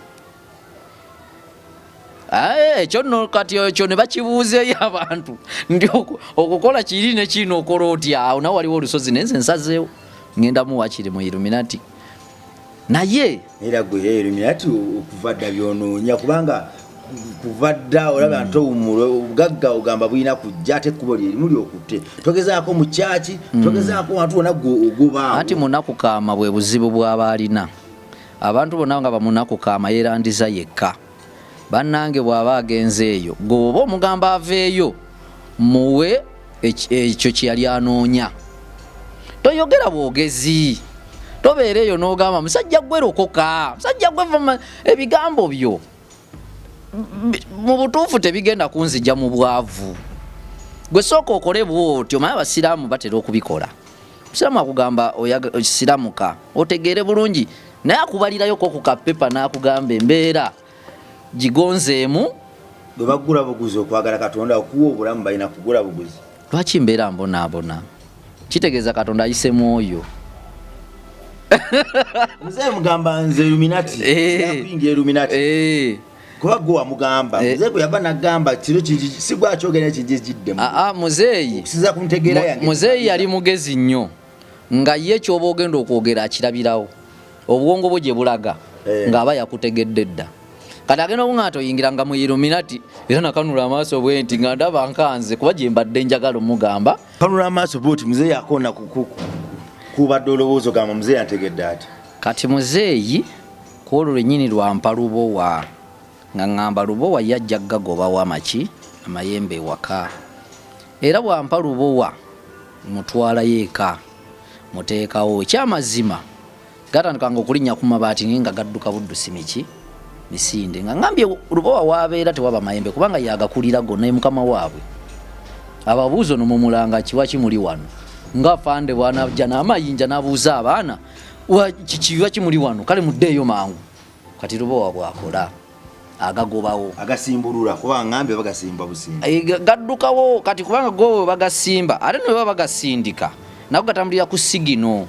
ekyo nno kati ekyo ne bakibuuzeeyo abantu ndi okukola kiri ne kino okola otya awo nawe waliwo olusozi nenze nsazeewo ngenda muwakiri mu Illuminati naye era gwe Illuminati okuva dda byonoonya kubanga kuva dda olaba ntowumulo obugagga ogamba bulina kujja ate ekkubo lyerimu lyokutte togezaako mu kyaki togezaako wantu wonna ogobaawo anti munakukaama bwe buzibu bw'abaalina abantu bonna nga bamunakukaama yeerandiza yekka bannange bw'aba agenze eyo gwoba omugamba aveeyo muwe ekyo kye yali anoonya toyogera bwogezi tobeereeyo n'ogamba musajja gwe lokoka musajja gwe ebigambo byo mu butuufu tebigenda kunzijja mu bwavu gwe sooka okole bwotyo maye abasiraamu batera okubikola musiraamu akugamba osiramuka otegeere bulungi naye akubalirayoko ku kapepa n'akugamba embeera gigonzeemu bwe bagula buguzi okwagala Katonda okuwa obulamu balina kugula buguzi lwaki mbeera mbonaabona kitegeeza Katonda ayisemu oyo mzee mugamba nze Illuminati yakuyingira Illuminati kuba gwe wamugamba mzee gwe yaba nagamba kiro si gwakyogera ekijijidde muzeeyi siza kuntegeera yange muzeeyi yali mugezi nnyo nga ye ky'oba ogenda okwogera akirabirawo obwongo bwe gye bulaga ng'aba yakutegedde dda kati agenda okuŋŋaata oyingiranga mu Illuminati era nakanula amaaso bwe nti nga ndaba nkanze kuba gye mbadde njagala omugamba kanula amaaso bwoti muzeeyi akoona kubadde olowoozo gamba muzeeyi antegedde ati kati muzeeyi kwolwo lwennyini lwampa lubowa nga ŋŋamba lubowa yajja gagobawo amaki amayembe ewaka era bwampa lubowa mutwalayo eka muteekawo ekyamazima gatandikanga okulinnya ku mabaati nga gadduka buddusi miki misinde nga ngambye lubowa waabeera tewaba mayembe kubanga yagakulira gonna ye mukama waabwe ababuuzo nomumulanga kiwa kimuli wano nga fande bwanajja n'amayinja n'abuuza abaana kikiwa kimuli wano kale muddeeyo mangu kati lubowa bwakola agagobawo agasimbulula kuba ngambye bagasimba busimba gaddukawo kati kubanga gowe bagasimba ate ne baba bagasindika nako gatambulira ku sigino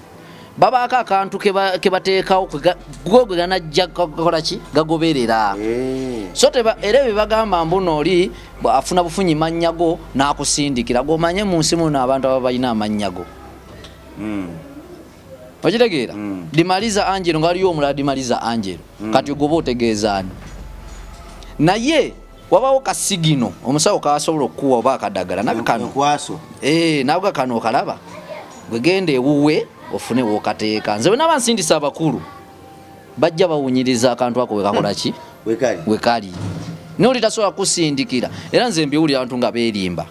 babaako akantu ke bateekawo gwe ganajja kakola ki gagoberera so era bye bagamba mbuno oli afuna bufunyi mannyago n'akusindikira gomanye mu nsi muno abantu aba balina amannyago okitegeera Dimaliza Angelo nga waliyo omulala Dimaliza Angelo kati ogoba otegeezaani naye wabawo kasigino omusawo kasobola okukuwa oba akadagala nakano naga kano okalaba gwegenda ewuwe ofune wokateeka nze bwe naba nsindisa abakulu bajja bawunyiriza akantu ako wekakola ki wekali noli tasobola kusindikira era nze mbiwulira abantu nga beerimba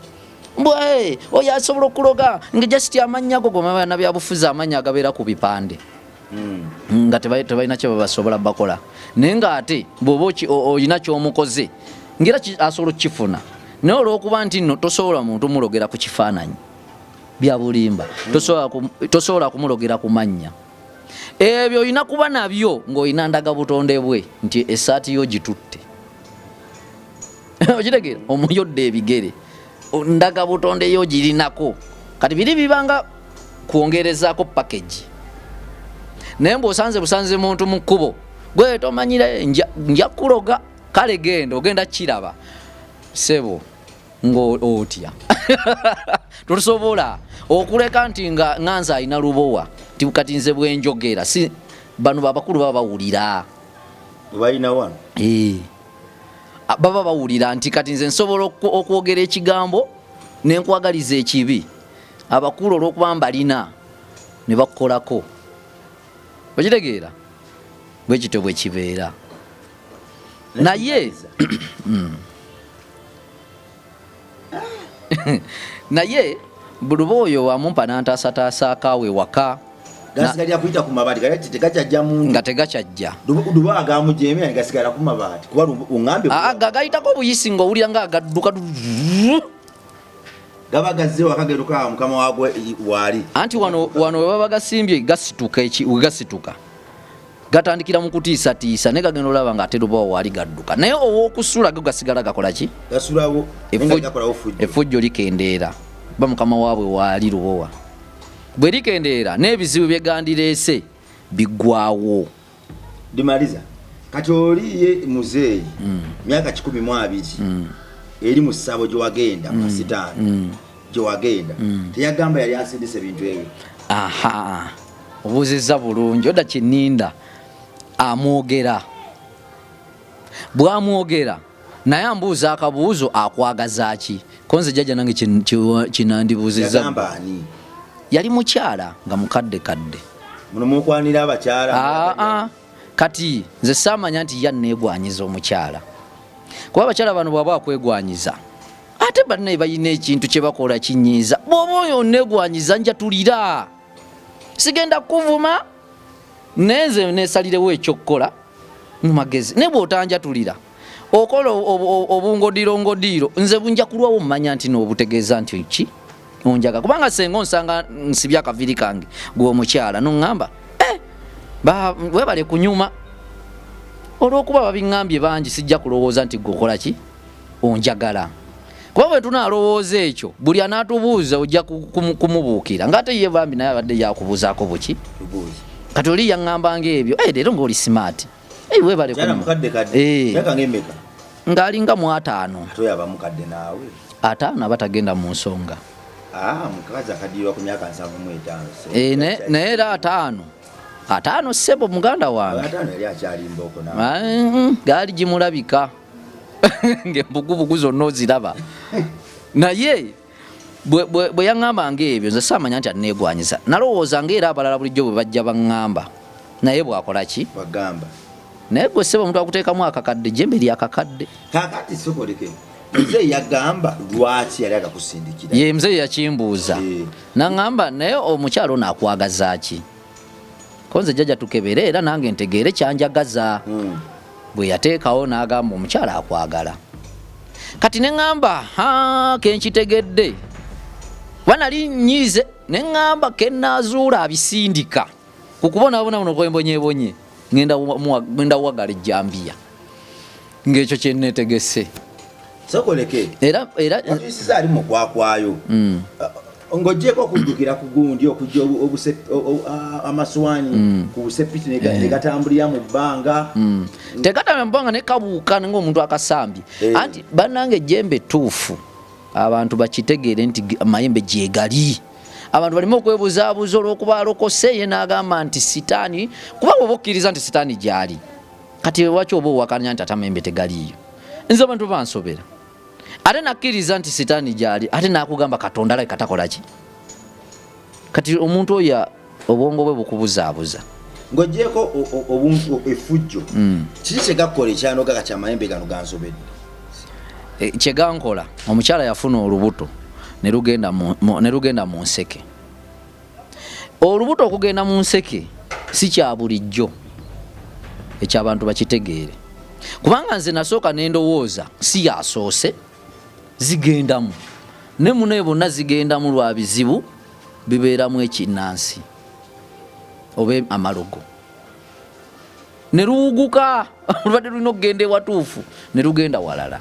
mbwe oyo asobola okuloga nga jasiti amannya go gomaba nabyabufuzi amanya agabeera ku bipande nga tebalina kye babasobola bakola naye nga ate bw'oba olina ky'omukoze ngera asobola okukifuna naye olw'okuba nti nno tosobola muntu mulogera ku kifaananyi bya bulimba tosobola kumulogera ku mannya ebyo olina kuba nabyo ng'olina ndaga butonde bwe nti essaati yo gitutte okitegeera omuyodde ebigere ndaga butonde yo girinako kati biri bibanga kwongerezaako package naye mbw'osanze busanze muntu mu kkubo gwe tomanyire nja kuloga kale genda ogenda kiraba sebo ng'otya tosobola okuleka nti nga nganza alina lubowa ti kati nze bwenjogera si bano babakulu baba bawulira balina wano baba bawulira nti kati nze nsobola okwogera ekigambo nenkwagaliza ekibi abakulu olw'okuba mbalina ne bakukolako okitegeera bwe kityo bwe kibeera naye naye buluba oyo wamumpa n'antaasataasa akaawe waka gasigalira kuyita ku mabaati tegachajja muntu nga tegachajja duba agamujemera gasigala ku mabaati kuba ungambe gayitako obuyisi ng'owulira nga agadduka gaba gazze wakageruka mukama wagwe wali anti wano we baba gasimbye gasituka gatandikira mu kutiisatiisa ne gagenda olaba nga ate lubowa wali gadduka naye ow'okusula gasigala gakola ki gasulawo effujjo likendeera ba mukama waabwe wali lubowa bwe likendeera n'ebizibu bye gandireese biggwawo Dimaliza kati oliye muzeeyi myaka 12 eri mu ssabo gye wagenda mu sitaani gye wagenda teyagamba yali asindise bintu ebyo. Aha, obuuzizza bulungi odda kinninda amwogera bwamwogera naye ambuuza akabuuzo akwagaza ki konze jjajja nange kinandibuuzizza yali mukyala nga mukadde muno mukwanira abakyala kati nze saamanya nti yanneegwanyiza omukyala kuba abakyala bano bwaba bakwegwanyiza ate bannaye balina ekintu kye bakola kinyiiza bw'oba oyo onneegwanyiza njatulira sigenda kuvuma neze nesalirewo ekyokukola mu magezi ne bw'otanjatulira okola obungodiro nze bunja kulwawo mmanya nti n'obutegeeza nti ki onjaga kubanga senga onsanga nsibya akaviri kange gwe omukyala noŋŋamba webale kunyuma olw'okuba babiŋŋambye bangi sijja kulowooza nti gwe okola ki onjagala kuba bwe tunaalowooza ekyo buli anaatubuuza ojja kumubuukira ng'ate ye bambi naye abadde yakubuuzaako buki kati oli yaŋŋambanga ebyo leero ng'oli simaati webale ng'alinga mu 5 5 abatagenda mu nsonga mukazi akadirwa ku myaka 75 naye era 5 ssebo muganda wange gaali gimulabika ng'embugubugu zonna oziraba naye bwe yaŋŋambanga ebyo nze saamanya nti anneegwanyiza nalowooza ngaera abalala bulijjo bwe bajja baŋŋamba naye bwakola ki bagamba naye gwe ssebo omuntu akuteekamu akakadde jembe lyakakadde kakati sokoleke mzee yagamba lwaki yali akakusindikira ye mzee yakimbuuza naŋŋamba naye omukyalo naakwagaza ki konze jjajja tukebere era nange ntegeere kyanjagaza bwe yateekawo n'agamba omukyala akwagala kati ne ŋŋamba kenkitegedde wanali nyiize ne ŋŋamba kennaazuula abisindika ku kubonaabona buno kwembonyebonye ngenda wagala ejjambiya ng'ekyo kyenneetegese sokoleke era watuyisiza ali mukwakwayo ng'ogyeko okujjukira ku gundi okujja amaswani ku busepiti ne gatambulira mu bbanga tegatambulira mu bbanga ne kabuuka ng'omuntu akasambye anti bannange ejjembe ettuufu abantu bakitegeere nti amayembe gyegali abantu balime okwebuzaabuza olw'okuba alokose ye n'agamba nti sitaani kuba bw'oba okkiriza nti sitaani gyali kati waki oba owakanya nti ate amayembe tegaliiyo nze abantu bansobera ate nakkiriza nti sitaani gyali ate nakugamba katonda alabika takola ki kati omuntu oyo obwongo bwe bukubuzaabuza ng'ogyeko obuntu effujjo kiki kyegakola ekyanoga kati amayembe gano gansobedde kyegankola omukyala yafuna olubuto ne lugenda mu nseke olubuto okugenda mu nseke si kya bulijjo ekyabantu bakitegeere kubanga nze nasooka n'endowooza si yasoose zigendamu ne munaye bonna zigendamu lwa bizibu bibeeramu ekinnansi oba amalogo ne luwuguka olubadde lulina okugenda ewatuufu ne lugenda walala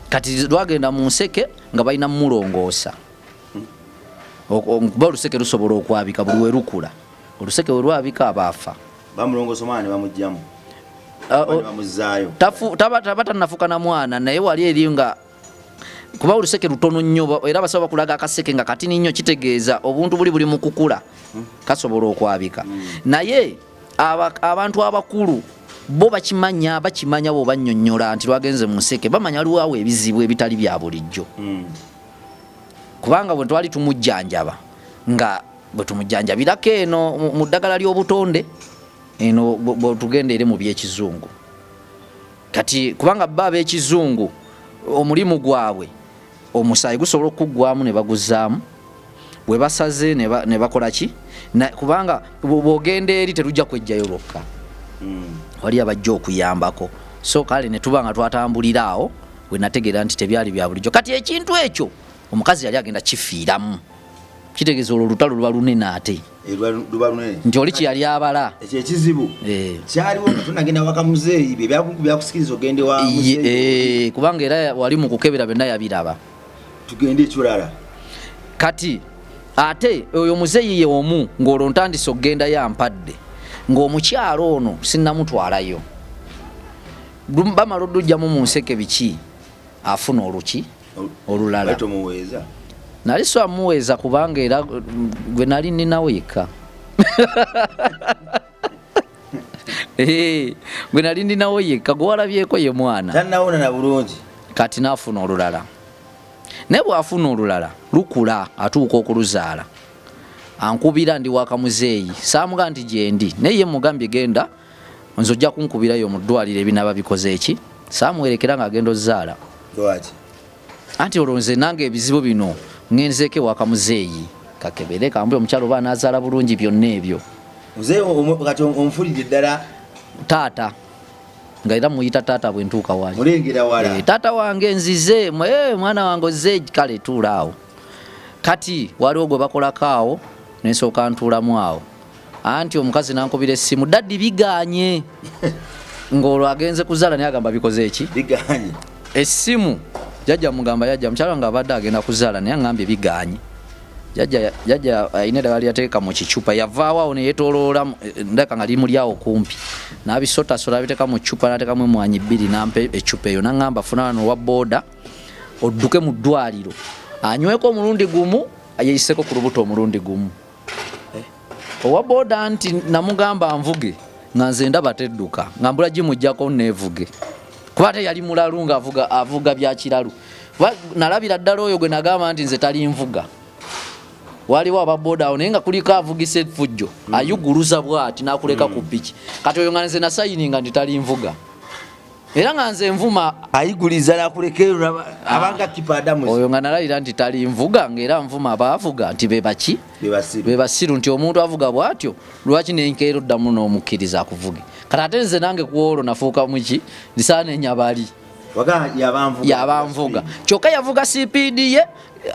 kati lwagenda mu nseke nga balina mulongoosa kuba oluseke lusobola okwabika buli we lukula oluseke we lwabika abaafa bamulongoosa omwana ne bamugjamu bamuzaayo taba tannafuka na mwana naye wali eri nga kuba oluseke lutono nnyo era basaba bakulaga akaseke nga katini nnyo kitegeeza obuntu buli mu kukula kasobola okwabika naye abantu abakulu bo bakimanya bwe bannyonnyola nti lwagenze mu nseke bamanya waliwo ebizibu ebitali bya bulijjo kubanga bwe twali tumujjanjaba nga bwe tumujjanjabirako eno mu ddagala ly'obutonde eno bwe tugenda eri mu by'ekizungu kati kubanga bba ab'ekizungu omulimu gwabwe omusaayi gusobola okuggwamu ne baguzaamu bwe basaze ne bakola ki kubanga bw'ogenda eri terujja kwejjayo lwokka wali abajja okuyambako so kale ne tuba nga twatambulira awo we nategeera nti tebyali bya bulijjo kati ekintu ekyo omukazi yali agenda kifiiramu kitegeeza olwo olutalo luba lunene ate nti oli kyeyali abala ekyo ekizibu kyaliwo nga tunagenda waka muzeeyi byakusikiriza ogende wa muzeeyi kubanga era wali mu kukebera byonna yabiraba tugende ekirala kati ate oyo muzeeyi ye omu ng'olwo ntandise okugenda yampadde ng'omukyalo ono sinnamutwalayo bamala oddujjamu mu nseke biki afuna oluki olulala nali so amuweeza kubanga era gwe nali nninawe yekka gwe nali nninawe yekka gwe walabyeko ye mwana tannawona na bulungi kati naafuna olulala naye bw'afuna olulala lukula atuuka okuluzaala ankubira ndi wakamuzeeyi saamuga nti gyendi naye ye mugambye genda nze ojja kunkubirayo mu ddwaliro ebinaba bikoze eki saamuwerekera ng'agenda ozaala anti olwo nze nange ebizibu bino ngenzeeko wakamuzeeyi kakebere kambwe omukyalo oba anazaala bulungi byonna ebyo kati omufulidde ddala taata nga era muyita taata bwe ntuuka wali mulengera wala taata wange nzize mwana wange ozze kale tuula awo kati waliwo gwe bakolako awo nensooka ntuulamu awo anti omukazi nankubira essimu daddi biganye ng'olwo agenze kuzaala naye agamba bikoze eki biganye essimu jjajja mugamba yajja mukyalo nga abadde agenda kuzaala naye aŋŋambye biganye jjajja ayina eddagala lyateeka mu kicupa yavaawo awo neyetooloola ndaka nga limuli awo kumpi n'abisotasola abiteeka mu ccupa n'ateekamu emwanyi 2 nampa eccupa eyo naŋŋamba funana nowa booda odduke mu ddwaliro anyweko omulundi gumu ayeyiseko ku lubuto omulundi gumu owa booda nti namugamba nvuge nga nze ndaba tedduka nga mbula gimujjako neevuge kuba te yali mulalu nga avuga bya kiralu nalabira ddala oyo gwe nagamba nti nze tali nvuga waliwo ababoda awo naye nga kuliko avugisa effujjo ayuguluza bw'ati n'akuleka ku ppiki kati oyo nga nze nasayininga nti tali nvuga era nga nze nvuma ayiguliza nakulekero abanga tipadamu oyo nga nalayira nti tali nvuga ng'era nvuma abaavuga nti bebaki bebasiru nti omuntu avuga bw'atyo lwaki nenkeero ddamu n'omukkiriza akuvuge kati ate nze nange kuolwo nafuuka muki lisaana enyabali yabanvuga kyokka yavuga sipiidi ye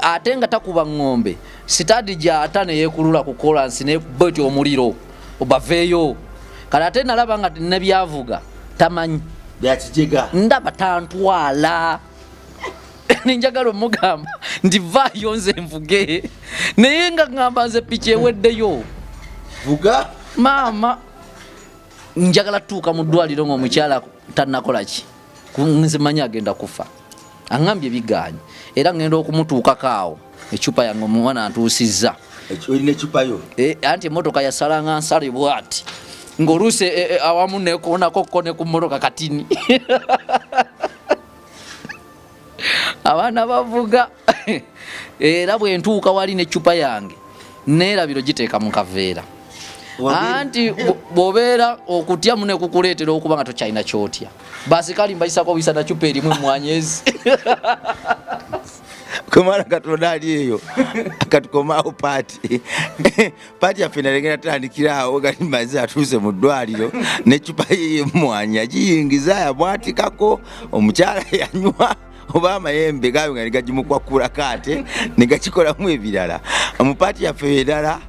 ate nga takuba ng'ombe sitadi gyata neyekulula ku kolansi nekuba eti omuliro obaveeyo kati ate nalaba nga nebyavuga tamanyi byakijega ndaba tantwala ninjagala omugamba nti vaayo nze nvuge naye nga ngamba nze piki eweddeyo vuga maama njagala tuuka mu ddwaliro ng'omukyala tannakolaki nze manyi agenda kufa aŋŋambye biganye era ngenda okumutuukako awo ecupa yange omwana antuusizza olina ecupa yo anti emmotoka yasalanga nsale bwati ng'oluusi awamu nekoonako ko ne ku mmotoka katini abaana bavuga era bwe ntuuka wali n'ecupa yange neerabiro giteeka mu kaveera anti bw'obeera okutya mune kukuleetera okuba nga tokyalina kyotya basikali mbayisako buyisa na cupa erimu emwanyezi kumwana katonda ali eyo katukomaawo paati paati yaffe nalengera tandikiraawo gali maze atuuse mu ddwaliro n'ecupa yeyemwanya giyingiza yabwatikako omukyala yanywa oba amayembe gayo nga negagimukwakulako ate negakikolamu ebirala mupaati yaffe edala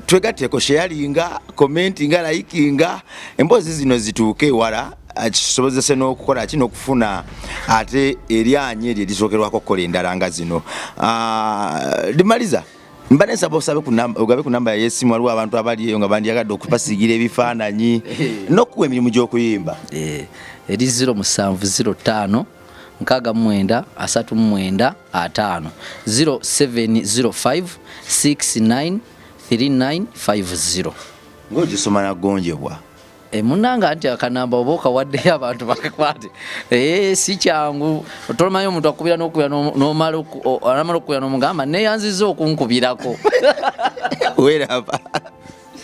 twegatteko sharinga commentinga likinga emboozi zino zituuke ewala kisobozese n'okukola kino okufuna ate eryanyi eryo erisookerwako okukola endala nga zino limaliza mba nsaba osabe ogabe ku namba yesimu waliwo abantu abali eyo nga bandyagadde okupasigira ebifaananyi n'okuwa emirimu gy'okuyimba eri 0705 69 39 5 0705 69 3950 ng'ogisoma nagonjebwa munanga nti akanamba oba okawaddeyo abantu bakakwate si kyangu tomanyi omuntu akubira n'okubira n'omala okubira n'omugamba neyanziza okunkubirako weraba